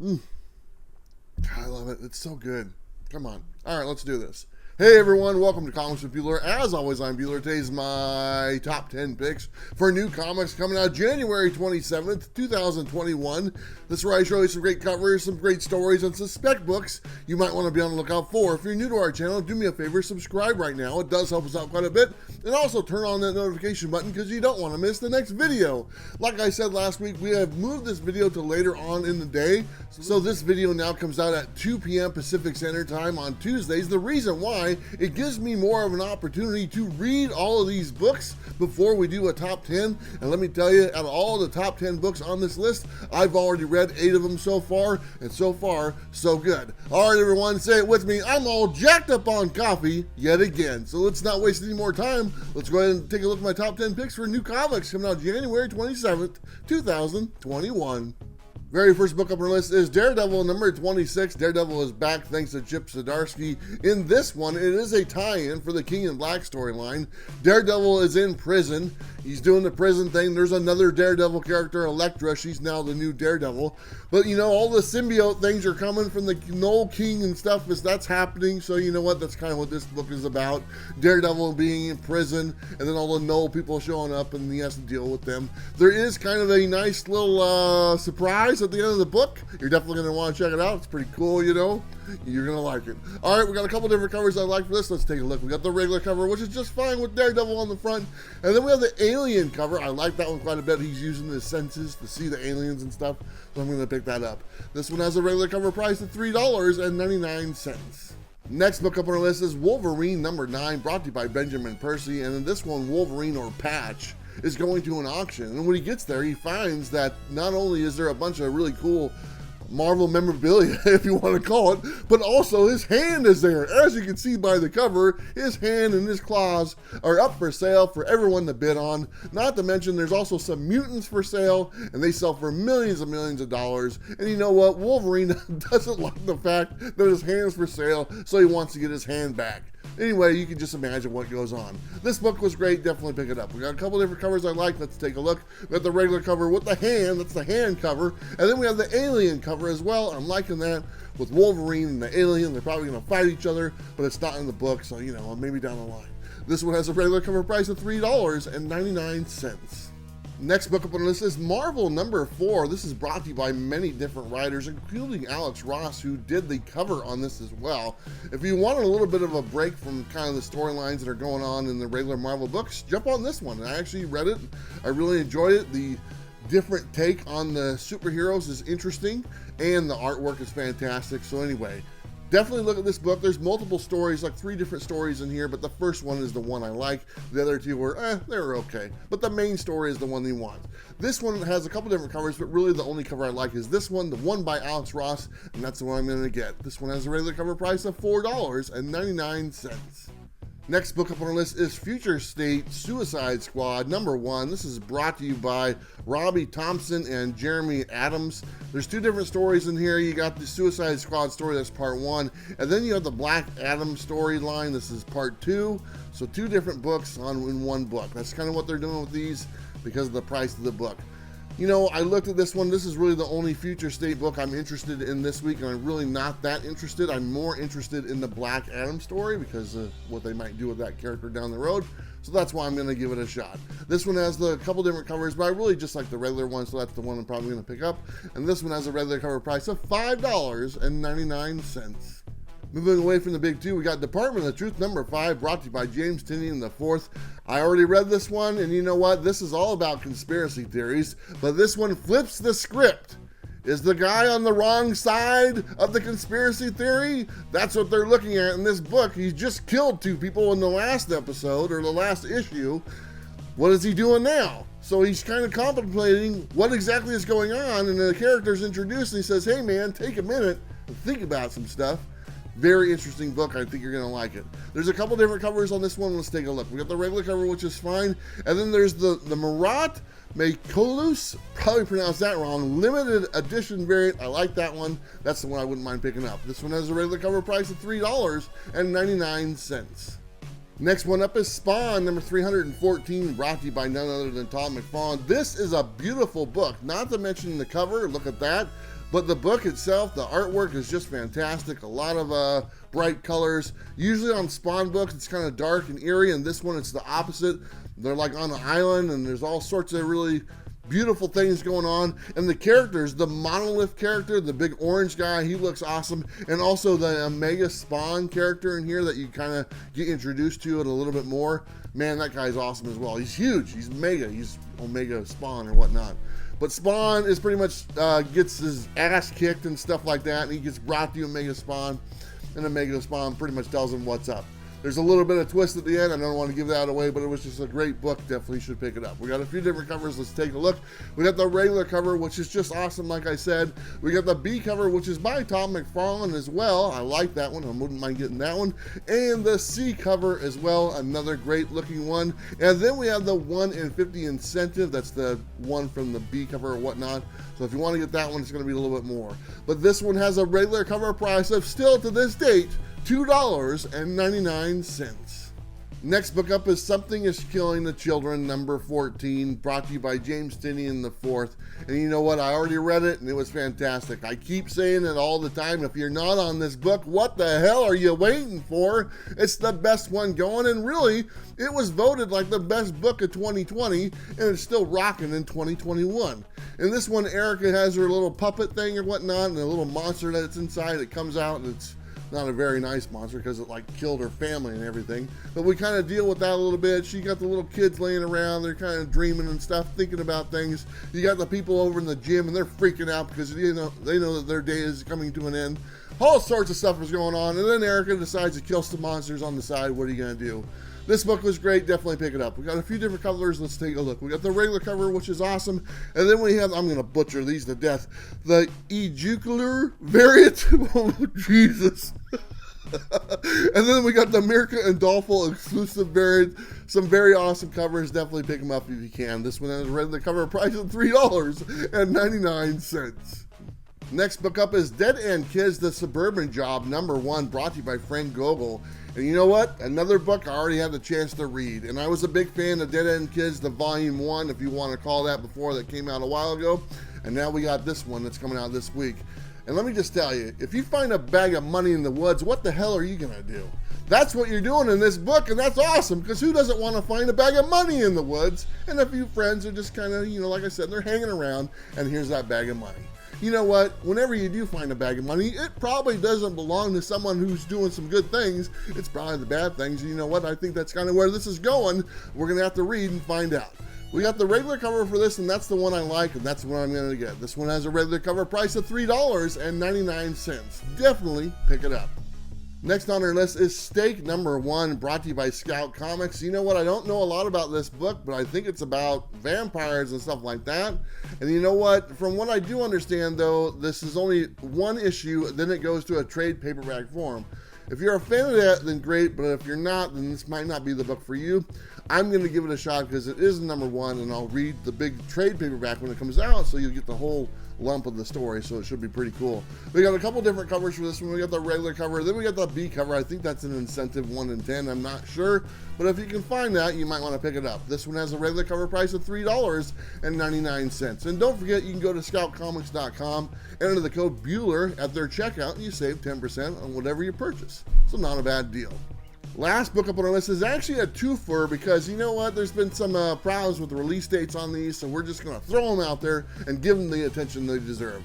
I love it. It's so good. Come on. All right, let's do this. Hey everyone, welcome to Comics with Bueller. As always, I'm Bueller. Today's my top 10 picks for new comics coming out January 27th, 2021. This is where I show you some great covers, some great stories, and some spec books you might want to be on the lookout for. If you're new to our channel, do me a favor, subscribe right now. It does help us out quite a bit. And also turn on that notification button because you don't want to miss the next video. Like I said last week, we have moved this video to later on in the day. So this video now comes out at 2 p.m. Pacific Standard Time on Tuesdays. The reason why, it gives me more of an opportunity to read all of these books before we do a top 10. And let me tell you, out of all the top 10 books on this list, I've already read 8 of them so far, and so far, so good. All right, everyone, say it with me. I'm all jacked up on coffee yet again. So let's not waste any more time. Let's go ahead and take a look at my top 10 picks for new comics coming out January 27th, 2021. Very first book up on our list is Daredevil number 26. Daredevil is back thanks to Chip Zdarsky. In this one, it is a tie-in for the King in Black storyline. Daredevil is in prison. He's doing the prison thing. There's another Daredevil character, Elektra. She's now the new Daredevil. But you know, all the symbiote things are coming from the Knoll King and stuff. That's happening. So you know what? That's kind of what this book is about. Daredevil being in prison, and then all the Knoll people showing up, and he has to deal with them. There is kind of a nice little surprise at the end of the book. You're definitely going to want to check it out. It's pretty cool, you know. You're going to like it. All right, we got a couple different covers I like for this. Let's take a look. We got the regular cover, which is just fine with Daredevil on the front. And then we have the alien cover. I like that one quite a bit. He's using his senses to see the aliens and stuff. So I'm going to pick that up. This one has a regular cover price of $3.99. Next book up on our list is Wolverine number 9, brought to you by Benjamin Percy. And in this one, Wolverine, or Patch, is going to an auction. And when he gets there, he finds that not only is there a bunch of really cool Marvel memorabilia, if you want to call it, but also his hand is there. As you can see by the cover, his hand and his claws are up for sale for everyone to bid on. Not to mention there's also some mutants for sale, and they sell for millions and millions of dollars. And you know what? Wolverine doesn't like the fact that his hand's for sale, so he wants to get his hand back. Anyway, you can just imagine what goes on. This book was great. Definitely pick it up. We got a couple different covers I like. Let's take a look. We got the regular cover with the hand. That's the hand cover. And then we have the alien cover as well. I'm liking that with Wolverine and the alien. They're probably going to fight each other, but it's not in the book, so, you know, maybe down the line. This one has a regular cover price of $3.99. Next book up on the list is Marvel number 4. This is brought to you by many different writers, including Alex Ross, who did the cover on this as well. If you want a little bit of a break from kind of the storylines that are going on in the regular Marvel books, jump on this one. I actually read it. I really enjoyed it. The different take on the superheroes is interesting, and the artwork is fantastic. So anyway, definitely look at this book. There's multiple stories, like 3 different stories in here, but the first one is the one I like. The other 2 were, they're okay. But the main story is the one you want. This one has a couple different covers, but really the only cover I like is this one, the one by Alex Ross, and that's the one I'm going to get. This one has a regular cover price of $4.99. Next book up on our list is Future State Suicide Squad number 1. This is brought to you by Robbie Thompson and Jeremy Adams. There's 2 different stories in here. You got the Suicide Squad story, that's part 1, and then you have the Black Adam storyline. This is part 2. So 2 different books in one book. That's kind of what they're doing with these because of the price of the book. You know, I looked at this one. This is really the only Future State book I'm interested in this week, and I'm really not that interested. I'm more interested in the Black Adam story because of what they might do with that character down the road. So that's why I'm going to give it a shot. This one has a couple different covers, but I really just like the regular one, so that's the one I'm probably going to pick up. And this one has a regular cover price of $5.99. Moving away from the big 2, we got Department of Truth number 5, brought to you by James Tynion IV. I already read this one, and you know what? This is all about conspiracy theories, but this one flips the script. Is the guy on the wrong side of the conspiracy theory? That's what they're looking at in this book. He just killed 2 people in the last episode, or the last issue. What is he doing now? So he's kind of contemplating what exactly is going on, and the character's introduced, and he says, hey man, take a minute and think about some stuff. Very interesting book. I think you're going to like it. There's a couple different covers on this one. Let's take a look. We got the regular cover, which is fine. And then there's the Marat Mekolus, probably pronounced that wrong, limited edition variant. I like that one. That's the one I wouldn't mind picking up. This one has a regular cover price of $3.99. Next one up is Spawn, number 314, brought to you by none other than Todd McFarlane. This is a beautiful book, not to mention the cover. Look at that. But the book itself, the artwork is just fantastic. A lot of bright colors. Usually on Spawn books, it's kind of dark and eerie, and this one, it's the opposite. They're like on an island, and there's all sorts of really beautiful things going on. And the characters, the Monolith character, the big orange guy, he looks awesome. And also the Omega Spawn character in here that you kind of get introduced to it a little bit more. Man, that guy's awesome as well. He's huge. He's mega. He's Omega Spawn or whatnot. But Spawn is pretty much gets his ass kicked and stuff like that, and he gets brought to Omega Spawn, and Omega Spawn pretty much tells him what's up. There's a little bit of twist at the end. I don't want to give that away, but it was just a great book. Definitely should pick it up. We got a few different covers. Let's take a look. We got the regular cover, which is just awesome, like I said. We got the B cover, which is by Tom McFarlane as well. I like that one. I wouldn't mind getting that one. And the C cover as well, another great looking one. And then we have the 1 in 50 incentive. That's the one from the B cover or whatnot. So if you want to get that one, it's going to be a little bit more. But this one has a regular cover price of, still to this date, $2.99. Next book up is Something is Killing the Children, number 14, brought to you by James Tinian IV. And you know what? I already read it, and it was fantastic. I keep saying it all the time. If you're not on this book, what the hell are you waiting for? It's the best one going, and really, it was voted like the best book of 2020, and it's still rocking in 2021. In this one, Erica has her little puppet thing or whatnot, and a little monster that's inside. It comes out, and it's not a very nice monster because it like killed her family and everything. But we kind of deal with that a little bit. She got the little kids laying around. They're kind of dreaming and stuff, thinking about things. You got the people over in the gym, and they're freaking out because they know that their day is coming to an end. All sorts of stuff is going on. And then Erica decides to kill some monsters on the side. What are you going to do? This book was great. Definitely pick it up. We got a few different covers. Let's take a look. We got the regular cover, which is awesome. And then we have, I'm going to butcher these to death, the Ejucular variant. Oh, Jesus. And then we got the Mirka and Dolphin exclusive variant. Some very awesome covers. Definitely pick them up if you can. This one has a regular cover price of $3.99. Next book up is Dead End Kids, The Suburban Job, number 1, brought to you by Frank Gogol. And you know what? Another book I already had the chance to read. And I was a big fan of Dead End Kids, the Volume 1, if you want to call that, before that came out a while ago. And now we got this one that's coming out this week. And let me just tell you, if you find a bag of money in the woods, what the hell are you going to do? That's what you're doing in this book, and that's awesome, because who doesn't want to find a bag of money in the woods? And a few friends are just kind of, like I said, they're hanging around, and here's that bag of money. You know what? Whenever you do find a bag of money, it probably doesn't belong to someone who's doing some good things. It's probably the bad things. And you know what? I think that's kind of where this is going. We're going to have to read and find out. We got the regular cover for this, and that's the one I like, and that's the one I'm going to get. This one has a regular cover price of $3.99. Definitely pick it up. Next on our list is Stake number 1, brought to you by Scout Comics. You know what? I don't know a lot about this book, but I think it's about vampires and stuff like that. And you know what? From what I do understand, though, this is only one issue, then it goes to a trade paperback form. If you're a fan of that, then great, but if you're not, then this might not be the book for you. I'm going to give it a shot because it is number 1, and I'll read the big trade paperback when it comes out, so you'll get the whole lump of the story, so it should be pretty cool. We got a couple different covers for this one. We got the regular cover, then we got the B cover. I think that's an incentive 1 in 10. I'm not sure, but if you can find that, you might want to pick it up. This one has a regular cover price of $3.99. And don't forget, you can go to scoutcomics.com, enter the code Bueller at their checkout, and you save 10% on whatever you purchase. So not a bad deal. Last book up on our list is actually a twofer, because you know what? There's been some problems with the release dates on these, so we're just going to throw them out there and give them the attention they deserve.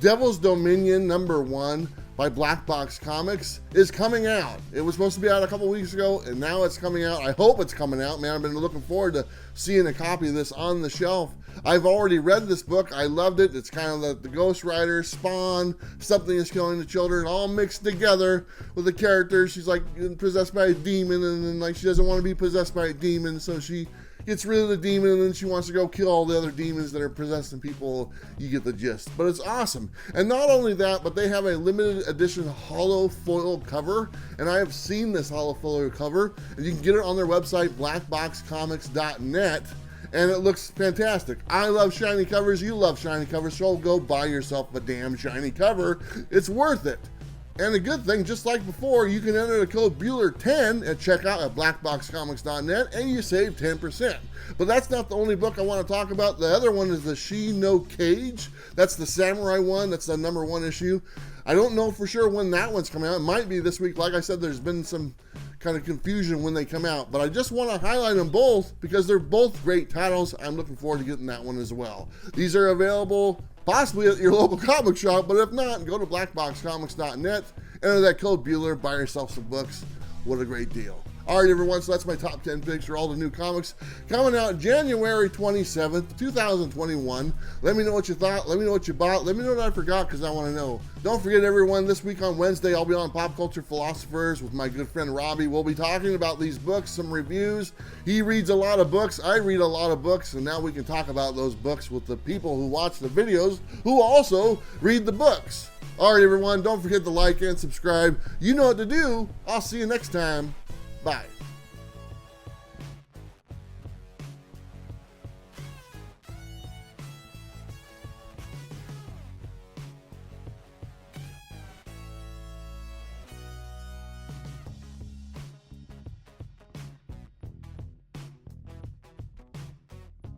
Devil's Dominion number 1 by Blackbox Comics is coming out. It was supposed to be out a couple weeks ago, and now it's coming out. I hope it's coming out, man. I've been looking forward to seeing a copy of this on the shelf. I've already read this book. I loved it. It's kind of the Ghost Rider, Spawn, Something is Killing the Children, all mixed together with the characters. She's like possessed by a demon, and then like she doesn't want to be possessed by a demon, so she gets rid of the demon, and then she wants to go kill all the other demons that are possessing people. You get the gist. But it's awesome. And not only that, but they have a limited edition hollow foil cover, and I have seen this hollow foil cover, and you can get it on their website, blackboxcomics.net, and it looks fantastic. I love shiny covers. You love shiny covers, so go buy yourself a damn shiny cover. It's worth it. And the good thing, just like before, you can enter the code Bueller10 at checkout at blackboxcomics.net and you save 10%. But that's not the only book I want to talk about. The other one is the She No Cage. That's the samurai one. That's the #1 issue. I don't know for sure when that one's coming out. It might be this week. Like I said, there's been some kind of confusion when they come out. But I just want to highlight them both because they're both great titles. I'm looking forward to getting that one as well. These are available possibly at your local comic shop, but if not, go to blackboxcomics.net, enter that code Bueller, buy yourself some books. What a great deal. All right, everyone, so that's my top 10 picks for all the new comics coming out January 27th, 2021. Let me know what you thought. Let me know what you bought. Let me know what I forgot because I want to know. Don't forget, everyone, this week on Wednesday, I'll be on Pop Culture Philosophers with my good friend Robbie. We'll be talking about these books, some reviews. He reads a lot of books. I read a lot of books, and now we can talk about those books with the people who watch the videos who also read the books. All right, everyone, don't forget to like and subscribe. You know what to do. I'll see you next time. Bye.